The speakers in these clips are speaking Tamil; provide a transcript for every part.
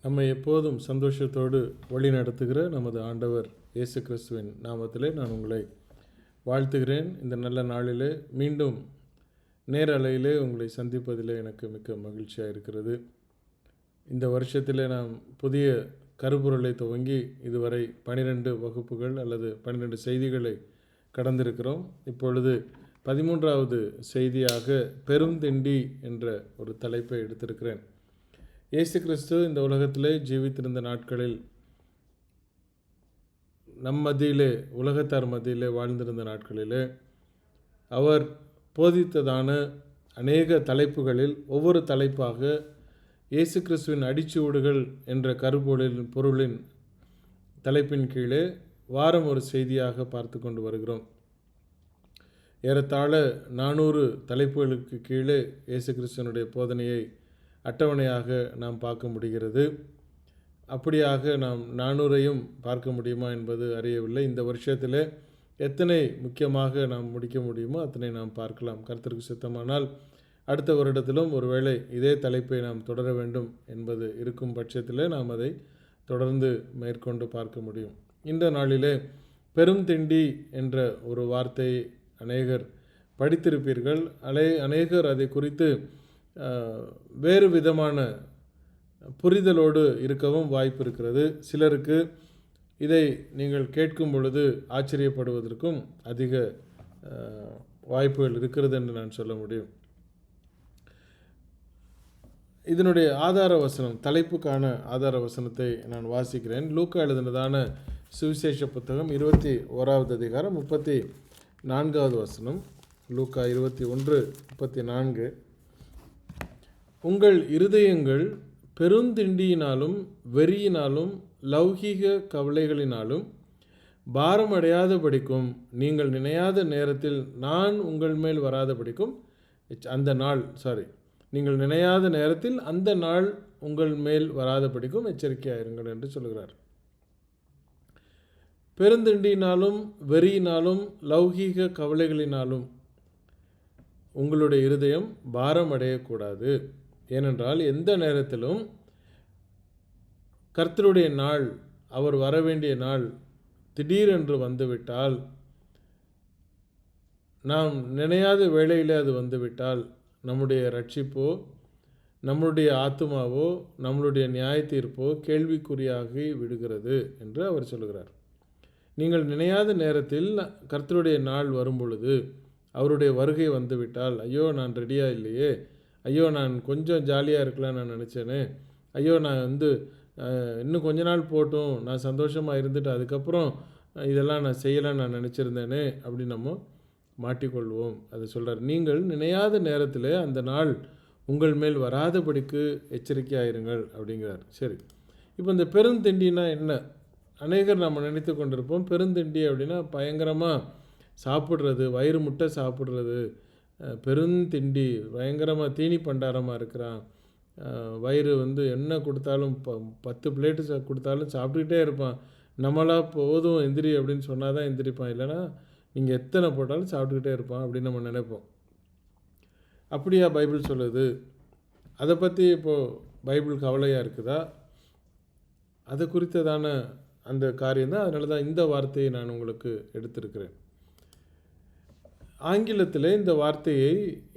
நம்மை எப்போதும் சந்தோஷத்தோடு வழி நடத்துகிற நமது ஆண்டவர் இயேசு கிறிஸ்துவின் நாமத்திலே நான் உங்களை வாழ்த்துகிறேன். இந்த நல்ல நாளிலே மீண்டும் நேரலையிலே உங்களை சந்திப்பதிலே எனக்கு மிக்க மகிழ்ச்சியாக இருக்கிறது. இந்த வருஷத்திலே நாம் புதிய கருப்பொருளை துவங்கி இதுவரை 12 வகுப்புகள் அல்லது 12 செய்திகளை கடந்திருக்கிறோம். இப்பொழுது 13வது செய்தியாக பெருந்திண்டி என்ற ஒரு தலைப்பை எடுத்திருக்கிறேன். இயேசு கிறிஸ்து இந்த உலகத்திலே ஜீவித்திருந்த நாட்களில் நம் மத்தியிலே, உலகத்தார் மத்தியிலே வாழ்ந்திருந்த நாட்களிலே அவர் போதித்ததான அநேக தலைப்புகளில் ஒவ்வொரு தலைப்பாக இயேசு கிறிஸ்துவின் அடிச்சுவடுகள் என்ற பொருளின் தலைப்பின் கீழே வாரம் ஒரு செய்தியாக பார்த்து கொண்டு வருகிறோம். ஏறத்தாழ 400 தலைப்புகளுக்கு கீழே இயேசு கிறிஸ்துவனுடைய போதனையை அட்டவணையாக நாம் பார்க்க முடிகிறது. அப்படியாக நாம் 400ஐயும் பார்க்க முடியுமா என்பது அறியவில்லை. இந்த வருஷத்தில் எத்தனை முக்கியமாக நாம் முடிக்க முடியுமோ அத்தனை நாம் பார்க்கலாம். கர்த்தருக்கு சித்தமானால் அடுத்த வருடத்திலும் ஒருவேளை இதே தலைப்பை நாம் தொடர வேண்டும் என்பது இருக்கும் பட்சத்தில் நாம் அதை தொடர்ந்து மேற்கொண்டு பார்க்க முடியும். இந்த நாளிலே பெருந்திண்டி என்ற ஒரு வார்த்தை அநேகர் படித்திருப்பீர்கள். அநேகர் அதை குறித்து வேறு விதமான புரிதலோடு இருக்கவும் வாய்ப்பு இருக்கிறது. சிலருக்கு இதை நீங்கள் கேட்கும் பொழுது ஆச்சரியப்படுவதற்கும் அதிக வாய்ப்புகள் இருக்கிறது என்று நான் சொல்ல முடியும். இதனுடைய ஆதார வசனம், தலைப்புக்கான ஆதார வசனத்தை நான் வாசிக்கிறேன். லூக்கா எழுதினதான சுவிசேஷ புத்தகம் 21வது அதிகாரம் 34வது வசனம். லூக்கா 21:34. உங்கள் இருதயங்கள் பெருந்திண்டியினாலும் வெறியினாலும் லௌகீக கவலைகளினாலும் பாரமடையாதபடிக்கும் நீங்கள் நினையாத நேரத்தில் நான் உங்கள் மேல் வராதபடிக்கும் நீங்கள் நினையாத நேரத்தில் அந்த நாள் உங்கள் மேல் வராதபடிக்கும் எச்சரிக்கையாயிருங்கள் என்று சொல்கிறார். பெருந்திண்டியினாலும் வெறியினாலும் லௌகீக கவலைகளினாலும் உங்களுடைய இருதயம் பாரம் அடையக்கூடாது. ஏனென்றால் எந்த நேரத்திலும் கர்த்தருடைய நாள், அவர் வரவேண்டிய நாள் திடீரென்று வந்துவிட்டால், நாம் நினையாத வேளையில் அது வந்துவிட்டால் நம்முடைய ரட்சிப்போ, நம்முடைய ஆத்துமாவோ, நம்மளுடைய நியாய தீர்ப்போ கேள்விக்குறியாகி விடுகிறது என்று அவர் சொல்கிறார். நீங்கள் நினையாத நேரத்தில் கர்த்தருடைய நாள் வரும் பொழுது, அவருடைய வருகை வந்துவிட்டால், ஐயோ நான் ரெடியாக இல்லையே, ஐயோ நான் கொஞ்சம் ஜாலியாக இருக்கலாம்னு நான் நினச்சேனே, ஐயோ நான் இன்னும் கொஞ்ச நாள் போட்டும், நான் சந்தோஷமாக இருந்துட்டு அதுக்கப்புறம் இதெல்லாம் நான் செய்யலாம்னு நான் நினச்சிருந்தேனே அப்படி நம்ம மாட்டிக்கொள்வோம். அது சொல்கிறார். நீங்கள் நினையாத நேரத்தில் அந்த நாள் உங்கள் மேல் வராதபடிக்கு எச்சரிக்கையாயிருங்கள் அப்படிங்கிறார். சரி, இப்போ இந்த பெருந்திண்டினா என்ன? அநேகர் நம்ம நினைத்து கொண்டிருப்போம், பெருந்திண்டி அப்படின்னா பயங்கரமாக சாப்பிட்றது, வயிறு முட்டை சாப்பிட்றது, பெருந்திண்டி பயங்கரமாக தீனி பண்டாரமாக இருக்கிறான், வயிறு என்ன கொடுத்தாலும் 10 பிளேட்டு கொடுத்தாலும் சாப்பிட்டுக்கிட்டே இருப்பான், நம்மளாக போதும் எந்திரி அப்படின்னு சொன்னால் தான் எந்திரிப்பான், இல்லைனா நீங்கள் எத்தனை போட்டாலும் சாப்பிட்டுக்கிட்டே இருப்பான் அப்படின்னு நம்ம நினைப்போம். அப்படியா பைபிள் சொல்லுது? அதை பற்றி இப்போது பைபிள் கவலையாக இருக்குதா? அதை குறித்ததான அந்த காரியம் தான். அதனால தான் இந்த வார்த்தையை நான் உங்களுக்கு எடுத்திருக்கிறேன். ஆங்கிலத்தில் இந்த வார்த்தையை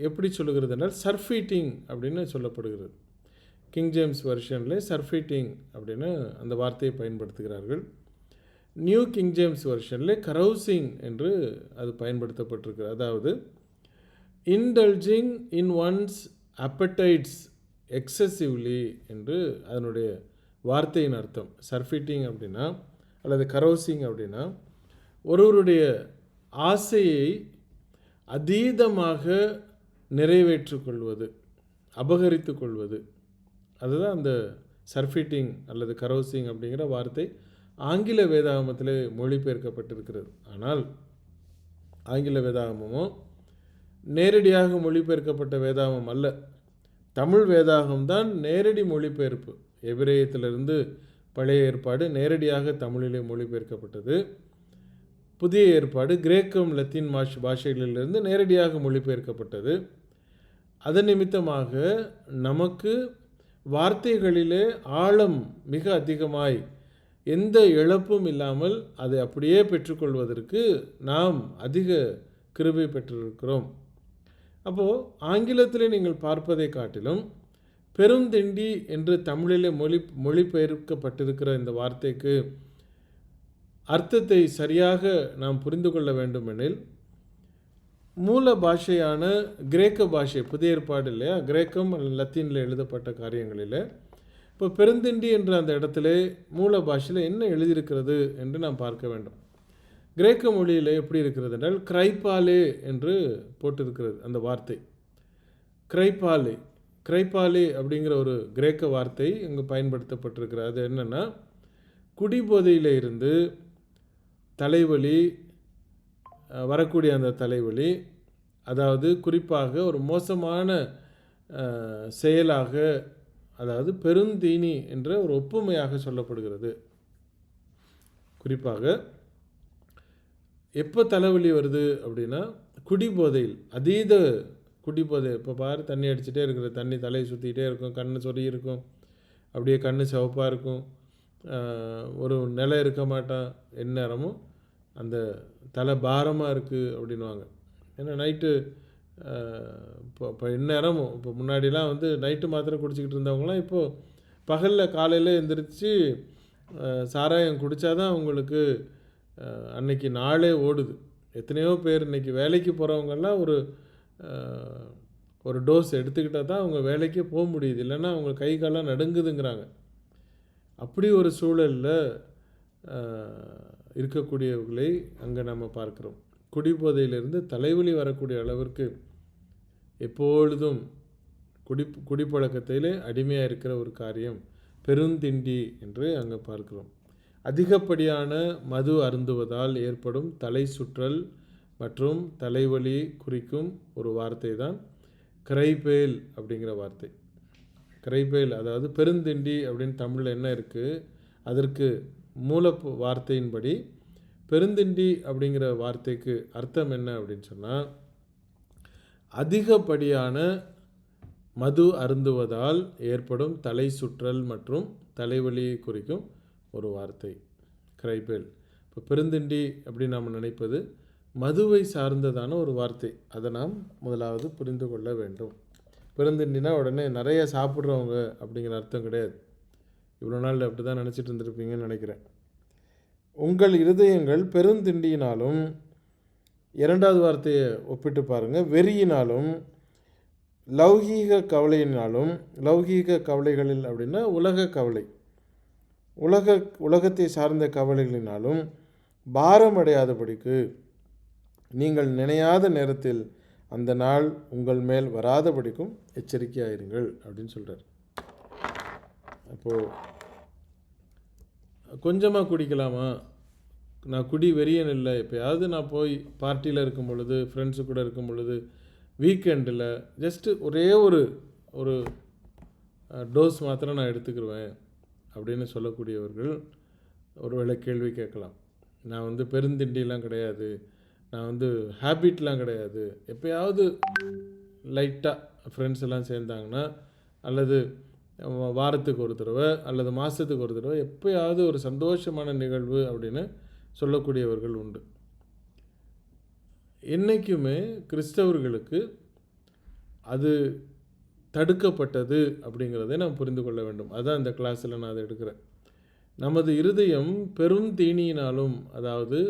எப்படி சொல்லுகிறது என்றால் சர்ஃபீட்டிங் அப்படின்னு சொல்லப்படுகிறது. கிங் ஜேம்ஸ் வெர்ஷனில் சர்ஃபீட்டிங் அப்படின்னு அந்த வார்த்தையை பயன்படுத்துகிறார்கள். நியூ கிங் ஜேம்ஸ் வெர்ஷனில் கரௌசிங் என்று அது பயன்படுத்தப்பட்டிருக்கிறது. அதாவது இன்டல்ஜிங் இன் ஒன்ஸ் அப்படைட்ஸ் எக்ஸசிவ்லி என்று அதனுடைய வார்த்தையின் அர்த்தம். சர்ஃபீட்டிங் அப்படின்னா அல்லது கரௌசிங் அப்படின்னா ஒருவருடைய ஆசையை அதீதமாக நிறைவேற்றிக்கொள்வது, அபகரித்து கொள்வது, அதுதான் அந்த சர்ஃபீட்டிங் அல்லது கரௌசிங் அப்படிங்கிற வார்த்தை ஆங்கில வேதாகமத்தில் மொழிபெயர்க்கப்பட்டிருக்கிறது. ஆனால் ஆங்கில வேதாகமமோ நேரடியாக மொழிபெயர்க்கப்பட்ட வேதாகமம் அல்ல, தமிழ் வேதாகம்தான் நேரடி மொழிபெயர்ப்பு. எபிரேயத்திலிருந்து பழைய ஏற்பாடு நேரடியாக தமிழிலே மொழிபெயர்க்கப்பட்டது. புதிய ஏற்பாடு கிரேக்கம் லத்தீன் பாஷைகளிலிருந்து நேரடியாக மொழிபெயர்க்கப்பட்டது. அதன் நிமித்தமாக நமக்கு வார்த்தைகளிலே ஆழம் மிக அதிகமாய் எந்த இழப்பும் இல்லாமல் அதை அப்படியே பெற்றுக்கொள்வதற்கு நாம் அதிக கிருபை பெற்றிருக்கிறோம். அப்போது ஆங்கிலத்திலே நீங்கள் பார்ப்பதை காட்டிலும் பெருந்திண்டி என்று தமிழிலே மொழிபெயர்க்கப்பட்டிருக்கிற இந்த வார்த்தைக்கு அர்த்தத்தை சரியாக நாம் புரிந்து கொள்ள வேண்டுமெனில் மூல பாஷையான கிரேக்க பாஷை, புதிய ஏற்பாடு இல்லையா, கிரேக்கம் லத்தீனில் எழுதப்பட்ட காரியங்களில் இப்போ பெருந்திண்டி என்ற அந்த இடத்துல மூல பாஷையில் என்ன எழுதியிருக்கிறது என்று நாம் பார்க்க வேண்டும். கிரேக்க மொழியில் எப்படி இருக்கிறது என்றால் கிரைபாலே என்று போட்டிருக்கிறது அந்த வார்த்தை. கிரைபாலே அப்படிங்கிற ஒரு கிரேக்க வார்த்தை இங்கு பயன்படுத்தப்பட்டிருக்கிறது. அது என்னென்னா, குடிபோதையில் இருந்து தலைவலி வரக்கூடிய அந்த தலைவலி, அதாவது குறிப்பாக ஒரு மோசமான செயலாக, அதாவது பெருந்தீனி என்ற ஒரு ஒப்புமையாக சொல்லப்படுகிறது. குறிப்பாக எப்போ தலைவலி வருது அப்படின்னா, குடிபோதையில், அதீத குடிபோதை. இப்போ பாரு, தண்ணி அடிச்சுட்டே இருக்கிற, தண்ணி தலையை சுற்றிக்கிட்டே இருக்கும், கண்ணு சொறி இருக்கும், அப்படியே கண்ணு சிவப்பாக இருக்கும், ஒரு நிலை இருக்க மாட்டான், எந்நேரமும் அந்த தலை பாரமாக இருக்குது அப்படின்வாங்க. ஏன்னா நைட்டு இப்போ எந்நேரமும், இப்போ முன்னாடிலாம் வந்து நைட்டு மாத்திரை குடிச்சிக்கிட்டு இருந்தவங்களாம் இப்போது பகலில் காலையில் எழுந்திரிச்சு சாராயம் குடித்தாதான் அவங்களுக்கு அன்னைக்கு நாளே ஓடுது. எத்தனையோ பேர் இன்றைக்கி வேலைக்கு போகிறவங்கெல்லாம் ஒரு டோஸ் எடுத்துக்கிட்டால் தான் அவங்க வேலைக்கே போக முடியுது, இல்லைன்னா அவங்க கை காலெலாம் நடுங்குதுங்கிறாங்க. அப்படி ஒரு சூழலில் இருக்கக்கூடியவர்களை அங்கே நம்ம பார்க்குறோம். குடிபோதையிலிருந்து தலைவலி வரக்கூடிய அளவிற்கு எப்பொழுதும் குடிப்பழக்கத்திலே அடிமையாக இருக்கிற ஒரு காரியம் பெருந்திண்டி என்று அங்கே பார்க்கிறோம். அதிகப்படியான மது அருந்துவதால் ஏற்படும் தலை சுற்றல் மற்றும் தலைவலி குறிக்கும் ஒரு வார்த்தை தான் கிரைபேல் அப்படிங்கிற வார்த்தை. கிரைபேல், அதாவது பெருந்திண்டி அப்படின்னு தமிழில் என்ன இருக்குது, அதற்கு மூல வார்த்தையின்படி பெருந்திண்டி அப்படிங்கிற வார்த்தைக்கு அர்த்தம் என்ன அப்படின்னு சொன்னால், அதிகப்படியான மது அருந்துவதால் ஏற்படும் தலை சுற்றல் மற்றும் தலைவலியை குறிக்கும் ஒரு வார்த்தை கிரைபேல். இப்போ பெருந்திண்டி அப்படின்னு நாம் நினைப்பது மதுவை சார்ந்ததான ஒரு வார்த்தை. அதை நாம் முதலாவது புரிந்து கொள்ள வேண்டும். பெருந்திண்டினா உடனே நிறைய சாப்பிட்றவங்க அப்படிங்கிற அர்த்தம் கிடையாது. இவ்வளோ நாள் அப்படி தான் நினச்சிட்டு இருந்திருப்பீங்கன்னு நினைக்கிறேன். உங்கள் இருதயங்கள் பெருந்திண்டியினாலும், இரண்டாவது வார்த்தையை ஒப்பிட்டு பாருங்கள், வெறியினாலும், லௌகீக கவலையினாலும், லௌகீக கவலைகளில் அப்படின்னா உலக கவலை, உலகத்தை சார்ந்த கவலைகளினாலும் பாரமடையாதபடிக்கு நீங்கள் நினையாத நேரத்தில் அந்த நாள் உங்கள் மேல் வராதபடிக்கும் எச்சரிக்கையாயிருங்கள் அப்படின்னு சொல்கிறார். அப்போது கொஞ்சமாக குடிக்கலாமா, நான் குடி வெறியன் இல்லை, எப்போயாவது நான் போய் பார்ட்டியில் இருக்கும் பொழுது, ஃப்ரெண்ட்ஸு கூட இருக்கும் பொழுது, வீக்கெண்டில் ஜஸ்ட்டு ஒரே ஒரு டோஸ் மாத்திரம் நான் எடுத்துக்கிடுவேன் அப்படின்னு சொல்லக்கூடியவர்கள் ஒருவேளை கேள்வி கேட்கலாம். நான் வந்து பெருந்திண்டிலாம் கிடையாது, நான் வந்து ஹேபிட்லாம் கிடையாது, எப்போயாவது லைட்டாக ஃப்ரெண்ட்ஸ் எல்லாம் சேர்ந்தாங்கன்னா, அல்லது வாரத்துக்கு ஒரு தடவை அல்லது மாதத்துக்கு ஒரு தடவை எப்போயாவது ஒரு சந்தோஷமான நிகழ்வு அப்படின்னு சொல்லக்கூடியவர்கள் உண்டு. என்றைக்குமே கிறிஸ்தவர்களுக்கு அது தடுக்கப்பட்டது அப்படிங்கிறதை நாம் புரிந்து கொள்ள வேண்டும். அதுதான் இந்த கிளாஸில் நான் அதை எடுக்கிறேன். நமது இருதயம் பெரும் தீனியினாலும், அதாவது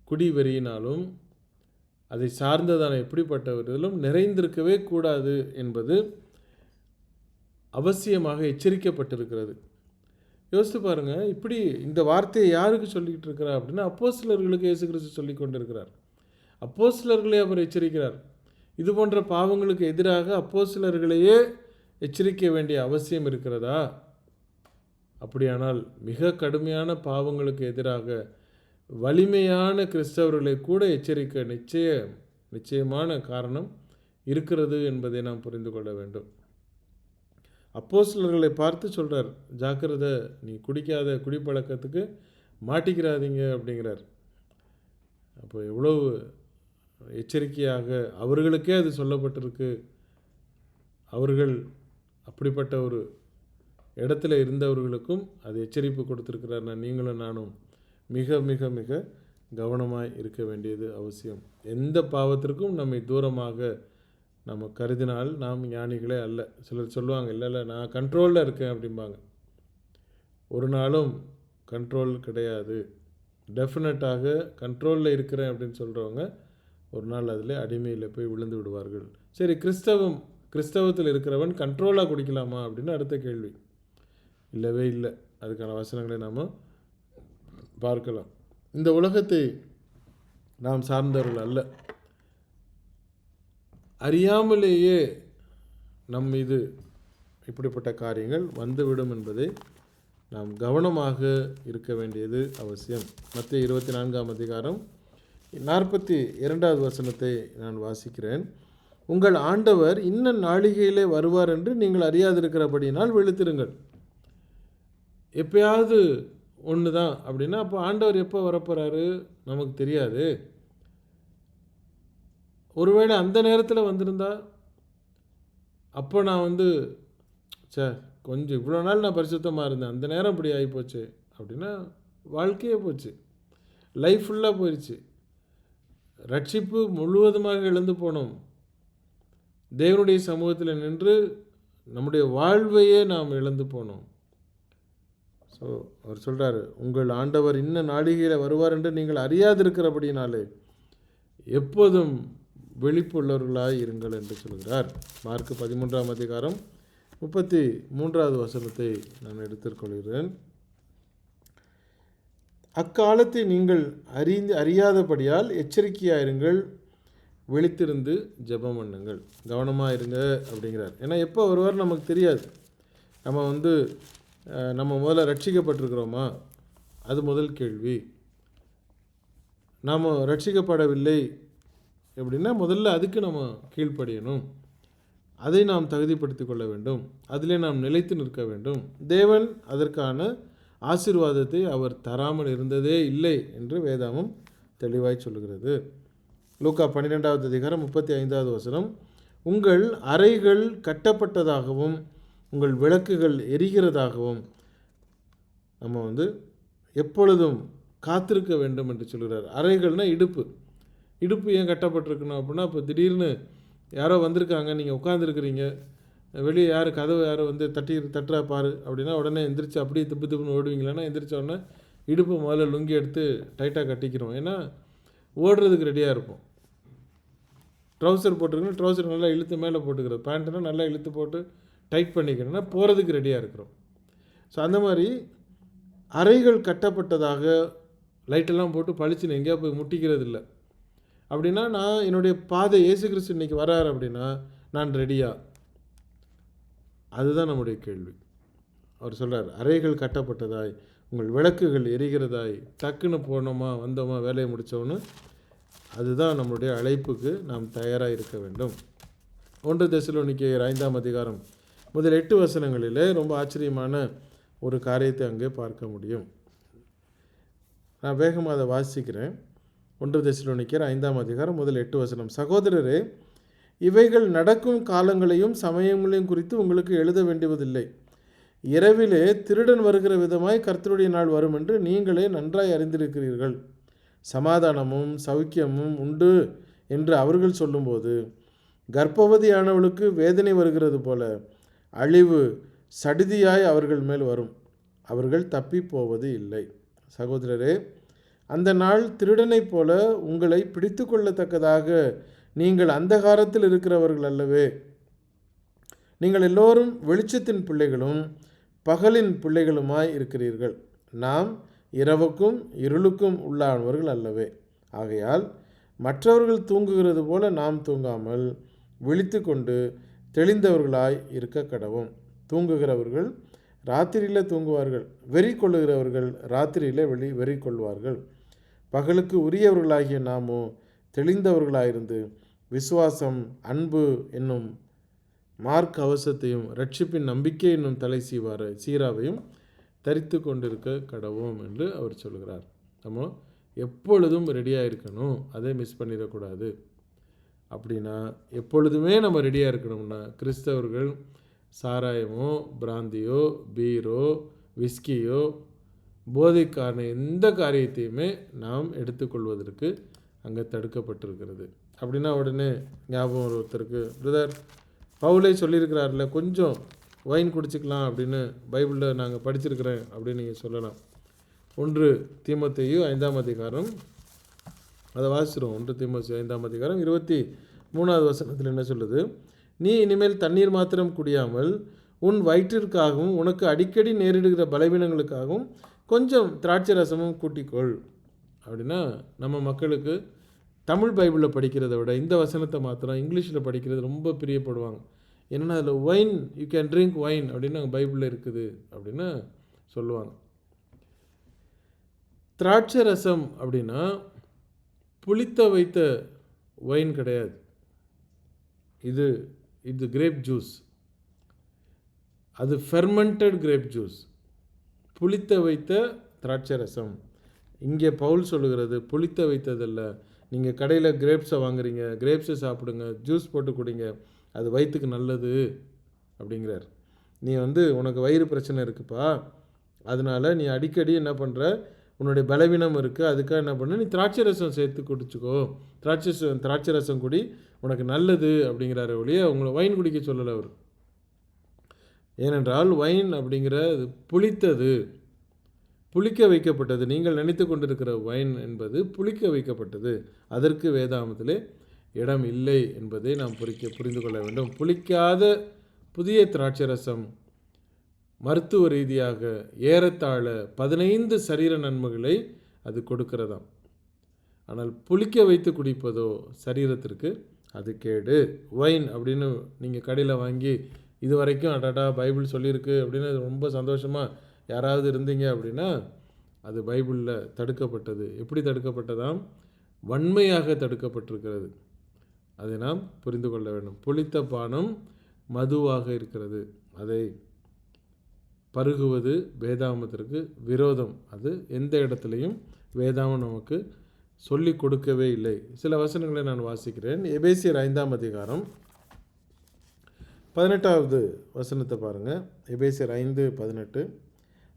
குடிவெறியினாலும், அதை சார்ந்ததான எப்படிப்பட்டவர்களும் நிறைந்திருக்கவே கூடாது என்பது அவசியமாக எச்சரிக்கப்பட்டிருக்கிறது. யோசித்து பாருங்கள், இப்படி இந்த வார்த்தையை யாருக்கு சொல்லிக்கிட்டு இருக்கிறார் அப்படின்னா, அப்போஸ்தலர்களுக்கு இயேசு கிறிஸ்து சொல்லி கொண்டிருக்கிறார். அப்போஸ்தலர்களே அவர் எச்சரிக்கிறார். இது போன்ற பாவங்களுக்கு எதிராக அப்போஸ்தலர்களையே எச்சரிக்க வேண்டிய அவசியம் இருக்கிறதா? அப்படியானால் மிக கடுமையான பாவங்களுக்கு எதிராக வலிமையான கிறிஸ்தவர்களை கூட எச்சரிக்க நிச்சயமான காரணம் இருக்கிறது என்பதை நாம் புரிந்து கொள்ள வேண்டும். அப்போஸ்தலர்களை பார்த்து சொல்கிறார், ஜாக்கிரதை, நீ குடிக்காத குடிப்பழக்கத்துக்கு மாட்டிக்கிறாதீங்க அப்படிங்கிறார். அப்போ எவ்வளவு எச்சரிக்கையாக அவர்களுக்கே அது சொல்லப்பட்டிருக்கு. அவர்கள் அப்படிப்பட்ட ஒரு இடத்துல இருந்தவர்களுக்கும் அது எச்சரிப்பு கொடுத்துருக்கிறார். நீங்களும் நானும் மிக மிக மிக கவனமாய் இருக்க வேண்டியது அவசியம். எந்த பாவத்திற்கும் நம்மை தூரமாக நம்ம கருதினால் நாம் ஞானிகளே அல்ல. சிலர் சொல்லுவாங்க, இல்லை இல்லை நான் கண்ட்ரோலில் இருக்கேன் அப்படிம்பாங்க. ஒரு நாளும் கண்ட்ரோல் கிடையாது. டெஃபினட்டாக கண்ட்ரோலில் இருக்கிறேன் அப்படின்னு சொல்கிறவங்க ஒரு நாள் அதில் அடிமையில் போய் விழுந்து விடுவார்கள். சரி, கிறிஸ்தவத்தில் இருக்கிறவன் கண்ட்ரோலாக குடிக்கலாமா அப்படின்னு அடுத்த கேள்வி. இல்லவே இல்லை. அதுக்கான வசனங்களை நாம் பார்க்கலாம். இந்த உலகத்தை நாம் சார்ந்தவர்கள் அல்ல. அறியாமலேயே நம் மீது இப்படிப்பட்ட காரியங்கள் வந்துவிடும் என்பதை நாம் கவனமாக இருக்க வேண்டியது அவசியம். மத்தேயு 24ஆம் அதிகாரம் 42வது வசனத்தை நான் வாசிக்கிறேன். உங்கள் ஆண்டவர் இன்ன நாளிகையிலே வருவார் என்று நீங்கள் அறியாதிருக்கிறபடியினால் விழித்திருங்கள். எப்பயாவது ஒன்று தான் அப்படின்னா, அப்போ ஆண்டவர் எப்போ வரப்போகிறாரு நமக்கு தெரியாது. ஒருவேளை அந்த நேரத்தில் வந்திருந்தா, அப்போ நான் கொஞ்சம் இவ்வளோ நாள் நான் பரிசுத்தமாக இருந்தேன், அந்த நேரம் இப்படி ஆகிப்போச்சு அப்படின்னா வாழ்க்கையே போச்சு, லைஃப் ஃபுல்லாக போயிடுச்சு. ரட்சிப்பு முழுவதுமாக இழந்து போனோம். தேவனுடைய சமூகத்தில் நின்று நம்முடைய வாழ்வையே நாம் இழந்து போனோம். ஸோ அவர் சொல்கிறார், உங்கள் ஆண்டவர் இன்ன நாளிகையில் வருவார் என்று நீங்கள் அறியாதிருக்கிறபடினாலே எப்போதும் விழிப்புள்ளவர்களாய் இருங்கள் என்று சொல்கிறார். மார்க் 13ஆம் அதிகாரம் 33வது வசனத்தை நான் எடுத்துக்கொள்கிறேன். அக்காலத்தை நீங்கள் அறியாதபடியால் எச்சரிக்கையாயிருங்கள், விழித்திருந்து ஜெபம் பண்ணுங்கள், கவனமாக இருங்க அப்படிங்கிறார். ஏன்னா எப்போ வருவார் நமக்கு தெரியாது. நம்ம முதல்ல ரட்சிக்கப்பட்டிருக்கிறோமா? அது முதல் கேள்வி. நாம் ரட்சிக்கப்படவில்லை எப்படின்னா முதல்ல அதுக்கு நம்ம கீழ்ப்படியணும். அதை நாம் தகுதிப்படுத்தி கொள்ள வேண்டும். அதிலே நாம் நிலைத்து நிற்க வேண்டும். தேவன் அதற்கான ஆசீர்வாதத்தை அவர் தராமல் இருந்ததே இல்லை என்று வேதாகமம் தெளிவாய் சொல்கிறது. லூக்கா 12வது அதிகாரம் 35வது வசனம், உங்கள் அறைகள் கட்டப்பட்டதாகவும் உங்கள் விளக்குகள் எரிகிறதாகவும் நம்ம எப்பொழுதும் காத்திருக்க வேண்டும் என்று சொல்கிறார். அறைகள்னால் இடுப்பு ஏன் கட்டப்பட்டிருக்கணும் அப்படின்னா, இப்போ திடீர்னு யாரோ வந்திருக்காங்க, நீங்கள் உட்காந்துருக்கிறீங்க, வெளியே கதவு யாரோ தட்டுறா பாரு அப்படின்னா உடனே எந்திரிச்சு அப்படியே திப்புன்னு ஓடுவீங்களான்னா, எந்திரிச்ச உடனே இடுப்பு முதல்ல லுங்கி எடுத்து டைட்டாக கட்டிக்கிறோம். ஏன்னா ஓடுறதுக்கு ரெடியாக இருப்போம். ட்ரௌசர் போட்டுருக்கணும், ட்ரௌசர் நல்லா இழுத்து மேலே போட்டுக்கிறது, பேண்ட்டுனா நல்லா இழுத்து போட்டு டைட் பண்ணிக்கணும்னா போகிறதுக்கு ரெடியாக இருக்கிறோம். ஸோ அந்த மாதிரி அறைகள் கட்டப்பட்டதாக லைட்டெல்லாம் போட்டு பளிச்சுன்னு எங்கேயா போய் முட்டிக்கிறது இல்லை. அப்படின்னா நான் என்னுடைய பாதை இயேசு கிறிஸ்து இன்றைக்கி வராரு அப்படின்னா நான் ரெடியா? அதுதான் நம்முடைய கேள்வி. அவர் சொல்கிறார், அறைகள் கட்டப்பட்டதாய் உங்கள் விளக்குகள் எரிகிறதாய், டக்குன்னு போனோமா வந்தோமா வேலையை முடித்தோன்னு, அதுதான் நம்முடைய அழைப்புக்கு நாம் தயாராக இருக்க வேண்டும். 1 தெசலோனிக்கேயர் 5ஆம் அதிகாரம் முதல் 8 வசனங்களிலே ரொம்ப ஆச்சரியமான ஒரு காரியத்தை அங்கே பார்க்க முடியும். நான் வேகமாக அதை வாசிக்கிறேன். 1 தெசலோனிக்கேயர் 5ஆம் அதிகாரம் முதல் 8 வசனம், சகோதரரே, இவைகள் நடக்கும் காலங்களையும் சமயங்களையும் குறித்து உங்களுக்கு எழுத வேண்டுவதில்லை. இரவிலே திருடன் வருகிற விதமாய் கர்த்தருடைய நாள் வரும் என்று நீங்களே நன்றாய் அறிந்திருக்கிறீர்கள். சமாதானமும் சௌக்கியமும் உண்டு என்று அவர்கள் சொல்லும்போது கர்ப்பவதியானவளுக்கு வேதனை வருகிறது போல அழிவு சடிதியாய் அவர்கள் மேல் வரும், அவர்கள் தப்பி போவது இல்லை. சகோதரரே, அந்த நாள் திருடனைப் போல உங்களை பிடித்து கொள்ளத்தக்கதாக நீங்கள் அந்தகாரத்தில் இருக்கிறவர்கள் அல்லவே. நீங்கள் எல்லோரும் வெளிச்சத்தின் பிள்ளைகளும் பகலின் பிள்ளைகளுமாய் இருக்கிறீர்கள். நாம் இரவுக்கும் இருளுக்கும் உள்ளானவர்கள் அல்லவே. ஆகையால் மற்றவர்கள் தூங்குகிறது போல நாம் தூங்காமல் விழித்து கொண்டு தெளிந்தவர்களாய் இருக்க கடவும். தூங்குகிறவர்கள் ராத்திரியில் தூங்குவார்கள், வெறி கொள்ளுகிறவர்கள் ராத்திரியில் வெறி கொள்வார்கள். பகலுக்கு உரியவர்களாகிய நாமோ தெளிந்தவர்களாயிருந்து விசுவாசம், அன்பு என்னும் மார்க் கவசத்தையும் ரட்சிப்பின் நம்பிக்கை என்னும் தலை சீராவையும் தரித்து கொண்டிருக்க கடவோம் என்று அவர் சொல்கிறார். நம்ம எப்பொழுதும் ரெடியாக இருக்கணும், அதை மிஸ் பண்ணிடக்கூடாது. அப்படின்னா எப்பொழுதுமே நம்ம ரெடியாக இருக்கணும்னா கிறிஸ்தவர்கள் சாராயமோ பிராந்தியோ பீரோ விஸ்கியோ போதைக்கான எந்த காரியத்தையுமே நாம் எடுத்துக்கொள்வதற்கு அங்கே தடுக்கப்பட்டிருக்கிறது. அப்படின்னா உடனே ஞாபகம் ஒருத்தருக்கு, பிரதர் பவுலே சொல்லியிருக்கிறார்ல, கொஞ்சம் வைன் குடிச்சிக்கலாம் அப்படின்னு பைபிளில் நாங்கள் படிச்சிருக்கிறேன் அப்படின்னு நீங்கள் சொல்லலாம். 1 தீமோத்தேயு 5ஆம் அதிகாரம், அதை வாசிச்சிடும். 1 தீமோத்தேயு 5ஆம் அதிகாரம் 23வது வசனத்தில் என்ன சொல்லுது? நீ இனிமேல் தண்ணீர் மாத்திரம் குடியாமல் உன் வயிற்றிற்காகவும் உனக்கு அடிக்கடி நேரிடுகிற பலவீனங்களுக்காகவும் கொஞ்சம் திராட்சை ரசமும் கூட்டிக்கொள். அப்படின்னா நம்ம மக்களுக்கு தமிழ் பைபிளில் படிக்கிறத விட இந்த வசனத்தை மாத்திரம் இங்கிலீஷில் படிக்கிறது ரொம்ப பிரியப்படுவாங்க. என்னென்னா அதில் wine, you can drink wine அப்படின்னு அங்கே பைபிளில் இருக்குது அப்படின்னு சொல்லுவாங்க. திராட்சை ரசம் அப்படின்னா புளித்த வைத்த ஒயின் கிடையாது. இது கிரேப் ஜூஸ். அது ஃபெர்மெண்டட் கிரேப் ஜூஸ், புளித்த வைத்த திராட்சை ரசம். இங்கே பவுல் சொல்லுகிறது புளித்த வைத்ததல்ல. நீங்கள் கடையில் கிரேப்ஸை வாங்குறீங்க, கிரேப்ஸை சாப்பிடுங்க, ஜூஸ் போட்டு குடிங்க, அது வயிற்றுக்கு நல்லது அப்படிங்கிறார். நீ உனக்கு வயிறு பிரச்சனை இருக்குப்பா, அதனால் நீ அடிக்கடி என்ன பண்ணுற, உன்னுடைய பலவீனம் இருக்குது, அதுக்காக என்ன பண்ண, நீ திராட்சை ரசம் சேர்த்து குடிச்சிக்கோ, திராட்சை ரசம் குடி, உனக்கு நல்லது அப்படிங்கிறாரு ஒழிய உங்களை வைன் குடிக்க சொல்லலை அவர். ஏனென்றால் வைன் அப்படிங்கிறது புளித்தது, புளிக்க வைக்கப்பட்டது. நீங்கள் நினைத்து கொண்டிருக்கிற வைன் என்பது புளிக்க வைக்கப்பட்டது. அதற்கு வேதாகமத்திலே இடம் இல்லை என்பதை நாம் புரிந்து கொள்ள வேண்டும். புளிக்காத புதிய திராட்சை ரசம் மருத்துவ ரீதியாக ஏறத்தாழ 15 சரீர நன்மைகளை அது கொடுக்கிறதாம். ஆனால் புளிக்க வைத்து குடிப்பதோ சரீரத்திற்கு அது கேடு. வைன் அப்படின்னு நீங்கள் கடையில் வாங்கி இது வரைக்கும் அடடா பைபிள் சொல்லியிருக்கு அப்படின்னு ரொம்ப சந்தோஷமாக யாராவது இருந்தீங்க அப்படின்னா அது பைபிளில் தடுக்கப்பட்டது. எப்படி தடுக்கப்பட்டதாம்? வன்மையாக தடுக்கப்பட்டிருக்கிறது. அதை நாம் புரிந்து கொள்ள வேண்டும். புளித்த பானம் மதுவாக இருக்கிறது, அதை பருகுவது வேதாகமத்திற்கு விரோதம். அது எந்த இடத்துலையும் வேதாகம் நமக்கு சொல்லி கொடுக்கவே இல்லை. சில வசனங்களை நான் வாசிக்கிறேன். எபேசியர் 5ஆம் அதிகாரம் 18வது வசனத்தை பாருங்கள். எபேசியர் 5:18.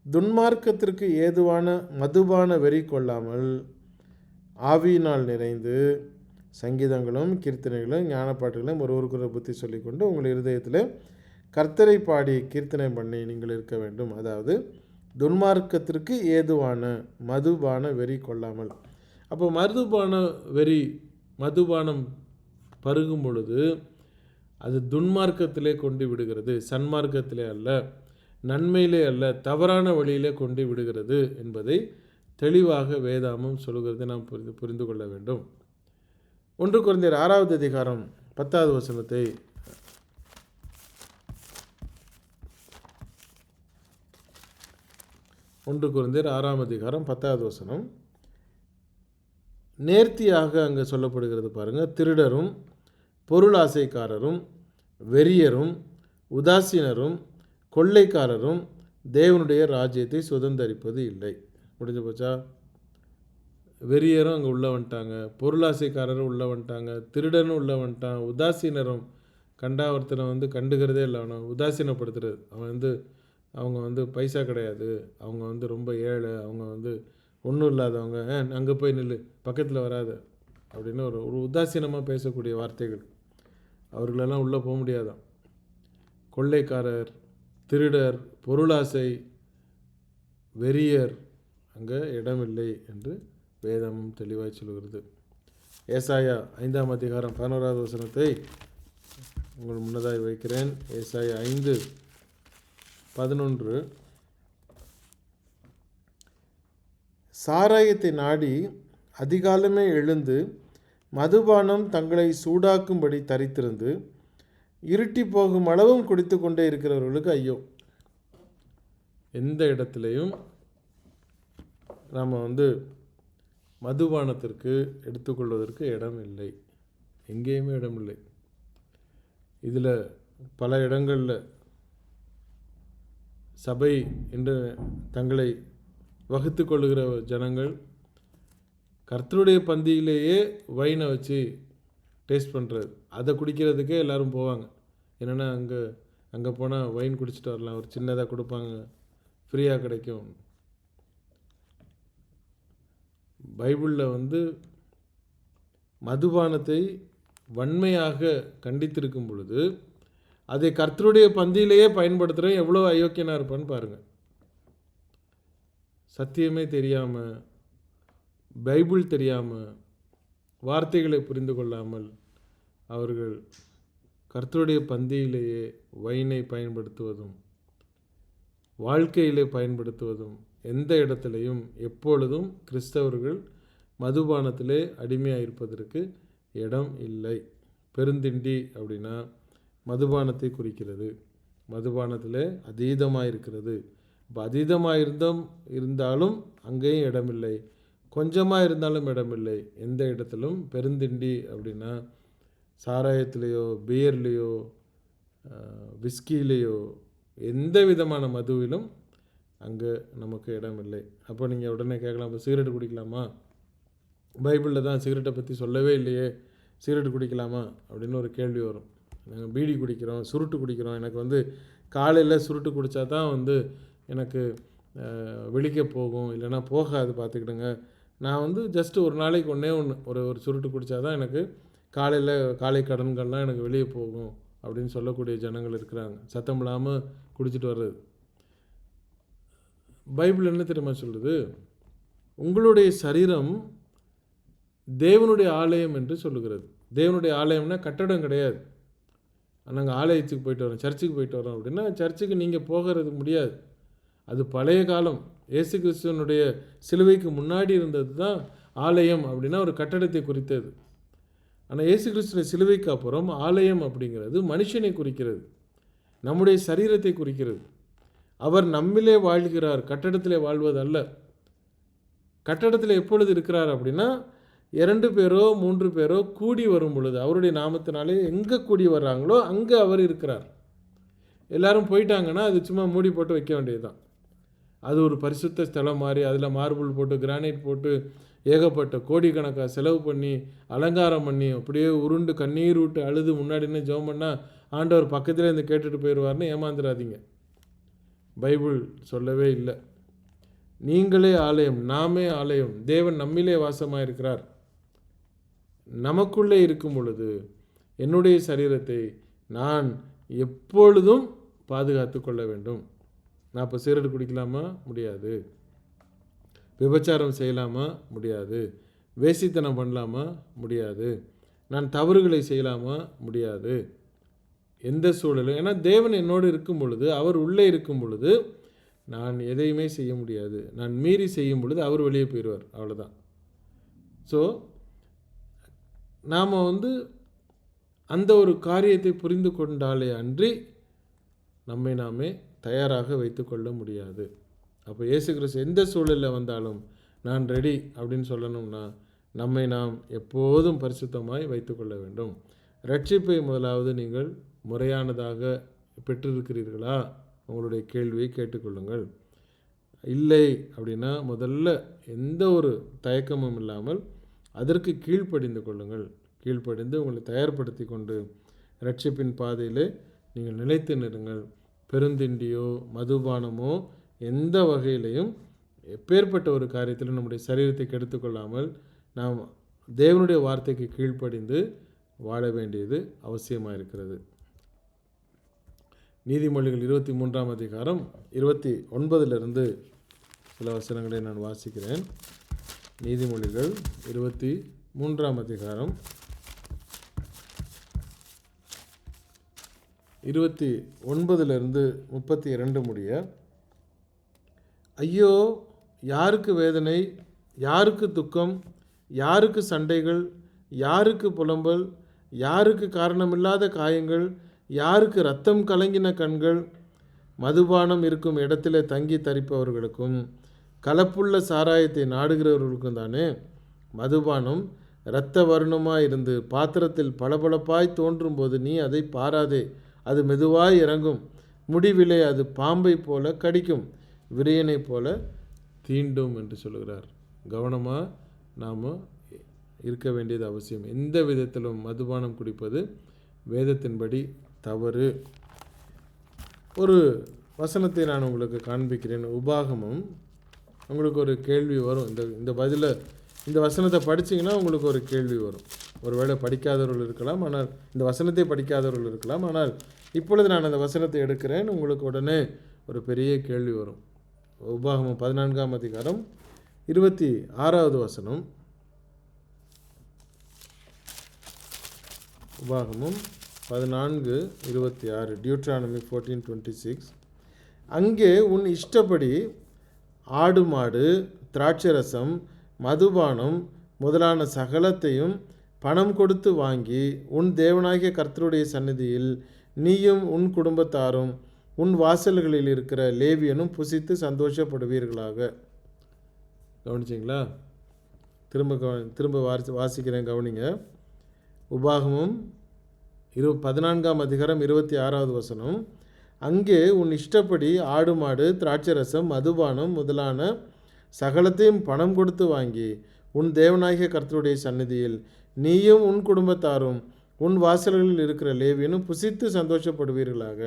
துன்மார்க்கத்திற்கு ஏதுவான மதுபான வெறி கொள்ளாமல் ஆவியினால் நிறைந்து சங்கீதங்களும் கீர்த்தனைகளும் ஞானப்பாட்டுகளும் ஒருவருக்கு புத்தி சொல்லிக்கொண்டு உங்கள் இருதயத்தில் கர்த்தரை பாடி கீர்த்தனை பண்ணி நீங்கள் இருக்க வேண்டும். அதாவது துன்மார்க்கத்திற்கு ஏதுவான மதுபான வெறி கொள்ளாமல். அப்போ மதுபானம் பருகும் பொழுது அது துன்மார்க்கத்திலே கொண்டு விடுகிறது, சன்மார்க்கத்திலே அல்ல, நன்மையிலே அல்ல, தவறான வழியிலே கொண்டு விடுகிறது என்பதை தெளிவாக வேதாகமம் சொல்கிறதை நாம் புரிந்து கொள்ள வேண்டும். 1 கொரிந்தியர் 6வது அதிகாரம் 10வது வசனத்தை 1 கொரிந்தியர் 6ஆம் அதிகாரம் 10வது வசனம் நேர்த்தியாக அங்கே சொல்லப்படுகிறது பாருங்கள். திருடரும் பொருளாசைக்காரரும் வெறியரும் உதாசீனரும் கொள்ளைக்காரரும் தேவனுடைய ராஜ்யத்தை சுதந்தரிப்பது இல்லை. முடிஞ்சு போச்சா? வெறியரும் அங்கே உள்ளே வந்துட்டாங்க, பொருளாசைக்காரரும் உள்ளே வந்துட்டாங்க, திருடனும் உள்ளே வந்துட்டான், உதாசீனரும் கண்டா ஒருத்தனை கண்டுக்கிறதே இல்லை, அவனை உதாசீனப்படுத்துறது. அவங்க பைசா கிடையாது, அவங்க ரொம்ப ஏழை, அவங்க ஒன்றும் இல்லாதவங்க, அங்கே போய் நில்லு, பக்கத்தில் வராது அப்படின்னு ஒரு உதாசீனமாக பேசக்கூடிய வார்த்தைகள். அவர்களெல்லாம் உள்ளே போக முடியாதான். கொள்ளைக்காரர், திருடர், பொருளாசை, வெறியர் அங்கே இடமில்லை என்று வேதமும் தெளிவாக சொல்கிறது. ஏசாயா 5ஆம் அதிகாரம் 11வது வசனத்தை உங்கள் முன்னதாக வைக்கிறேன். ஏசாயா 5:11. சாராயத்தை நாடி அதிகாலமே எழுந்து மதுபானம் தங்களை சூடாக்கும்படி தரித்திருந்து இருட்டி போகும் அளவும் குடித்து கொண்டே இருக்கிறவர்களுக்கு ஐயோ. எந்த இடத்துலையும் நாம் மதுபானத்திற்கு எடுத்துக்கொள்வதற்கு இடம் இல்லை, எங்கேயுமே இடம் இல்லை. இதில் பல இடங்களில் சபை என்று தங்களை வகுத்து கொள்ளுகிற ஜனங்கள் கர்த்தருடைய பந்தியிலேயே வைனை வச்சு டேஸ்ட் பண்ணுறது, அதை குடிக்கிறதுக்கே எல்லோரும் போவாங்க. என்னென்னா அங்கே அங்கே போனால் ஒயின் குடிச்சிட்டு வரலாம், ஒரு சின்னதாக கொடுப்பாங்க, ஃப்ரீயாக கிடைக்கும். பைபிளில் மதுபானத்தை வன்மையாக கண்டித்திருக்கும் பொழுது அதை கர்த்தருடைய பந்தியிலேயே பயன்படுத்துகிறேன் எவ்வளோ அயோக்கியனாக இருப்பான்னு பாருங்கள். சத்தியமே தெரியாமல், பைபிள் தெரியாமல், வார்த்தைகளை புரிந்து கொள்ளாமல் அவர்கள் கர்த்தருடைய பந்தியிலேயே வைனை பயன்படுத்துவதும் வாழ்க்கையிலே பயன்படுத்துவதும் எந்த இடத்துலையும் எப்பொழுதும் கிறிஸ்தவர்கள் மதுபானத்திலே அடிமையாக இருப்பதற்கு இடம் இல்லை. பெருந்திண்டி அப்படின்னா மதுபானத்தை குறிக்கிறது. மதுபானத்தில் அதீதமாக இருக்கிறது. இப்போ அதீதமாக இருந்தாலும் அங்கேயும் இடமில்லை, கொஞ்சமாக இருந்தாலும் இடமில்லை. எந்த இடத்திலும் பெருந்திண்டி அப்படின்னா சாராயத்திலேயோ பியர்லேயோ விஸ்கிலேயோ எந்த விதமான மதுவிலும் அங்கே நமக்கு இடமில்லை. அப்போ நீங்கள் உடனே கேட்கலாம், இப்போ சிகரெட் குடிக்கலாமா? பைபிளில் தான் சிகரெட்டை பற்றி சொல்லவே இல்லையே, சிகரெட் குடிக்கலாமா அப்படின்னு ஒரு கேள்வி வரும். நாங்கள் பீடி குடிக்கிறோம், சுருட்டு குடிக்கிறோம், எனக்கு காலையில் சுருட்டு குடித்தா தான் எனக்கு வெளிக்க போகும், இல்லைனா போகாது, பார்த்துக்கிடுங்க. நான் ஜஸ்ட்டு ஒரு நாளைக்கு ஒரு சுருட்டு குடித்தா தான் எனக்கு காலை கடன்கள்லாம் எனக்கு வெளியே போகும் அப்படின்னு சொல்லக்கூடிய ஜனங்கள் இருக்கிறாங்க. சத்தம் இல்லாமல் குடிச்சிட்டு வர்றது. பைபிள் என்ன தெரியுமா சொல்லுது? உங்களுடைய சரீரம் தேவனுடைய ஆலயம் என்று சொல்லுகிறது. தேவனுடைய ஆலயம்னா கட்டடம் கிடையாது. நாங்கள் ஆலயத்துக்கு போயிட்டு வரோம், சர்ச்சுக்கு போயிட்டு வரோம் அப்படின்னா சர்ச்சுக்கு நீங்கள் போகிறது முடியாது. அது பழைய காலம். இயேசு கிறிஸ்துவனுடைய சிலுவைக்கு முன்னாடி இருந்தது தான் ஆலயம் அப்படின்னா ஒரு கட்டடத்தை குறித்தது. ஆனால் இயேசு கிறிஸ்துவின் சிலுவைக்கு அப்புறம் ஆலயம் அப்படிங்கிறது மனுஷனை குறிக்கிறது, நம்முடைய சரீரத்தை குறிக்கிறது. அவர் நம்மிலே வாழ்கிறார், கட்டடத்திலே வாழ்வது அல்ல. கட்டடத்தில் எப்பொழுது இருக்கிறார் அப்படின்னா 2 பேரோ 3 பேரோ கூடி வரும் பொழுது, அவருடைய நாமத்தினாலே எங்கே கூடி வர்றாங்களோ அங்கே அவர் இருக்கிறார். எல்லோரும் போயிட்டாங்கன்னா அது சும்மா மூடி போட்டு வைக்க வேண்டியது தான். அது ஒரு பரிசுத்த ஸ்தலம் மாதிரி அதில் மார்பிள் போட்டு கிரானைட் போட்டு ஏகப்பட்ட கோடிக்கணக்காக செலவு பண்ணி அலங்காரம் பண்ணி அப்படியே உருண்டு கண்ணீர் விட்டு அழுது முன்னாடின்னு ஜெபம் பண்ணால் ஆண்டவர் பக்கத்தில் இருந்து கேட்டுட்டு போயிடுவார்னு ஏமாந்துடாதீங்க. பைபிள் சொல்லவே இல்லை. நீங்களே ஆலயம், நாமே ஆலயம், தேவன் நம்மிலே வாசமாக இருக்கிறார். நமக்குள்ளே இருக்கும் பொழுது என்னுடைய சரீரத்தை நான் எப்பொழுதும் பாதுகாத்து கொள்ள வேண்டும். நான் இப்போ சிகரெட் குடிக்கலாமா? முடியாது. விபச்சாரம் செய்யலாமா? முடியாது. வேசித்தனம் பண்ணலாமா? முடியாது. நான் தவறுகளை செய்யலாமா? முடியாது. எந்த சூழலும், ஏன்னா தேவன் என்னோடு இருக்கும் பொழுது, அவர் உள்ளே இருக்கும் பொழுது நான் எதையுமே செய்ய முடியாது. நான் மீறி செய்யும் பொழுது அவர் வெளியே போயிடுவார், அவ்வளோதான். ஸோ நாம் அந்த ஒரு காரியத்தை புரிந்து கொண்டாலே அன்றி நம்மை நாமே தயாராக வைத்து கொள்ள முடியாது. அப்போ இயேசு கிறிஸ்து எந்த சூழலில் வந்தாலும் நான் ரெடி அப்படின்னு சொல்லணும்னா நம்மை நாம் எப்போதும் பரிசுத்தமாய் வைத்து கொள்ள வேண்டும். ரட்சிப்பை முதலாவது நீங்கள் முறையானதாக பெற்றிருக்கிறீர்களா? உங்களுடைய கேள்வியை கேட்டுக்கொள்ளுங்கள். இல்லை அப்படின்னா முதல்ல எந்த ஒரு தயக்கமும் இல்லாமல் அதற்கு கீழ்ப்படிந்து கொள்ளுங்கள். கீழ்ப்படிந்து உங்களை தயார்படுத்தி கொண்டு ரட்சிப்பின் பாதையில் நீங்கள் நிலைத்து நிறுங்கள். பெருந்திண்டியோ மதுபானமோ எந்த வகையிலையும் எப்பேற்பட்ட ஒரு காரியத்திலும் நம்முடைய சரீரத்தை கெடுத்துக்கொள்ளாமல் நாம் தேவனுடைய வார்த்தைக்கு கீழ்ப்படிந்து வாழ வேண்டியது அவசியமாக இருக்கிறது. நீதிமொழிகள் 23ஆம் அதிகாரம் 29 சில வசனங்களை நான் வாசிக்கிறேன். நீதிமொழிகள் 23ஆம் அதிகாரம் 29 32 முடிய. ஐயோ, யாருக்கு வேதனை, யாருக்கு துக்கம், யாருக்கு சண்டைகள், யாருக்கு புலம்பல், யாருக்கு காரணமில்லாத காயங்கள், யாருக்கு இரத்தம் கலங்கின கண்கள். மதுபானம் இருக்கும் இடத்திலே தங்கி தரிப்பவர்களுக்கும் கலப்புள்ள சாராயத்தை நாடுகிறவர்களுக்கும் தானே. மதுபானம் இரத்த வருணமாய் இருந்து பாத்திரத்தில் பளபளப்பாய் தோன்றும் போது நீ அதை பாராதே. அது மெதுவாய் இறங்கும், முடிவிலே அது பாம்பை போல கடிக்கும், விரியனை போல தீண்டும் என்று சொல்கிறார். கவனமாக நாம் இருக்க வேண்டியது அவசியம். எந்த விதத்திலும் மதுபானம் குடிப்பது வேதத்தின்படி தவறு. ஒரு வசனத்தை நான் உங்களுக்கு காண்பிக்கிறேன். உபாகமம். உங்களுக்கு ஒரு கேள்வி வரும். இந்த வசனத்தை படிச்சிங்கன்னா உங்களுக்கு ஒரு கேள்வி வரும். ஒருவேளை படிக்காதவர்கள் இருக்கலாம், ஆனால் இந்த வசனத்தை படிக்காதவர்கள் இருக்கலாம். ஆனால் இப்பொழுது நான் அந்த வசனத்தை எடுக்கிறேன். உங்களுக்கு உடனே ஒரு பெரிய கேள்வி வரும். உபாகமம் 14ஆம் அதிகாரம் 26வது வசனம். உபாகமம் 14:26, டியூட்ரானமி 14:26. அங்கே உன் இஷ்டப்படி ஆடு மாடு திராட்சரசம் மதுபானம் முதலான சகலத்தையும் பணம் கொடுத்து வாங்கி உன் தேவனாகிய கர்த்தருடைய சந்நிதியில் நீயும் உன் குடும்பத்தாரும் உன் வாசல்களில் இருக்கிற லேவியனும் புசித்து சந்தோஷப்படுவீர்களாக. கவனிச்சிங்களா? திரும்ப வாசிக்கிறேன், கவனிங்க. உபாகமம் 14ஆம் அதிகாரம் 26வது வசனம். அங்கே உன் இஷ்டப்படி ஆடு மாடு திராட்சரசம் மதுபானம் முதலான சகலத்தையும் பணம் கொடுத்து வாங்கி உன் தேவனாகிய கர்த்தருடைய சந்நிதியில் நீயும் உன் குடும்பத்தாரும் உன் வாசல்களில் இருக்கிற லேவியனும் புசித்து சந்தோஷப்படுவீர்களாக.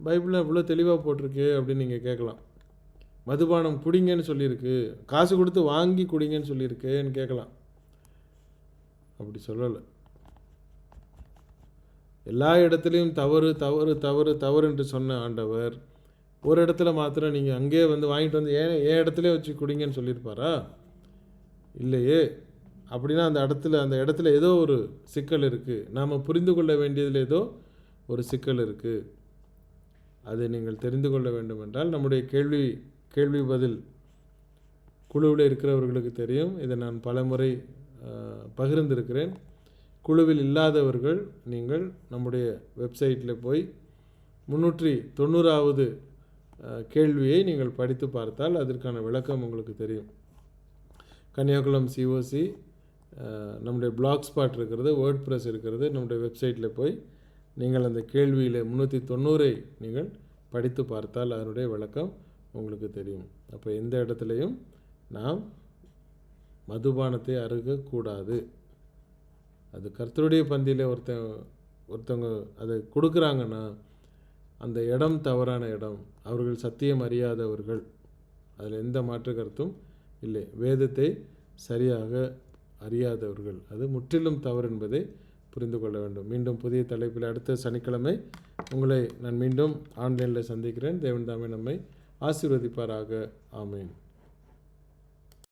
பைபிளில் இவ்வளோ தெளிவாக போட்டிருக்கு அப்படின்னு நீங்கள் கேட்கலாம். மதுபானம் குடிங்கன்னு சொல்லியிருக்கு, காசு கொடுத்து வாங்கி குடிங்கன்னு சொல்லியிருக்கேன்னு கேட்கலாம். அப்படி சொல்லலை. எல்லா இடத்துலையும் தவறு தவறு தவறு தவறு என்று சொன்ன ஆண்டவர் ஒரு இடத்துல மாத்திரம் நீங்கள் அங்கேயே வாங்கிட்டு வந்து ஏன் இடத்துல வச்சு குடிங்கன்னு சொல்லியிருப்பாரா? இல்லையே. அப்படின்னா அந்த இடத்துல ஏதோ ஒரு சிக்கல் இருக்குது. நாம் புரிந்து கொள்ள வேண்டியதில் ஏதோ ஒரு சிக்கல் இருக்குது. அதை நீங்கள் தெரிந்து கொள்ள வேண்டும் என்றால் நம்முடைய கேள்வி பதில் குழுவில் இருக்கிறவர்களுக்கு தெரியும். இதை நான் பலமுறை பகிர்ந்திருக்கிறேன். குழுவில் இல்லாதவர்கள் நீங்கள் நம்முடைய வெப்சைட்டில் போய் 390வது கேள்வியை நீங்கள் படித்து பார்த்தால் அதற்கான விளக்கம் உங்களுக்கு தெரியும். கன்னியாகுளம் COC நம்முடைய பிளாக் ஸ்பாட் இருக்கிறது, வேர்ட் ப்ரெஸ் இருக்கிறது. நம்முடைய வெப்சைட்டில் போய் நீங்கள் அந்த கேள்வியில் 390ஐ நீங்கள் படித்து பார்த்தால் அதனுடைய விளக்கம் உங்களுக்கு தெரியும். அப்போ எந்த இடத்துலையும் நாம் மதுபானத்தை அருகக்கூடாது. அது கர்த்தருடைய பந்தியில் ஒருத்தவங்க அதை கொடுக்குறாங்கன்னா அந்த இடம் தவறான இடம். அவர்கள் சத்தியம் அறியாதவர்கள். அதில் எந்த மாற்று கருத்தும் இல்லை. வேதத்தை சரியாக அறியாதவர்கள். அது முற்றிலும் தவறு என்பதை புரிந்து கொள்ள வேண்டும். மீண்டும் புதிய தலைப்பில் அடுத்த சனிக்கிழமை உங்களை நான் மீண்டும் ஆன்லைனில் சந்திக்கிறேன். தேவன் தாமே நம்மை ஆசீர்வதிப்பாராக. ஆமேன்.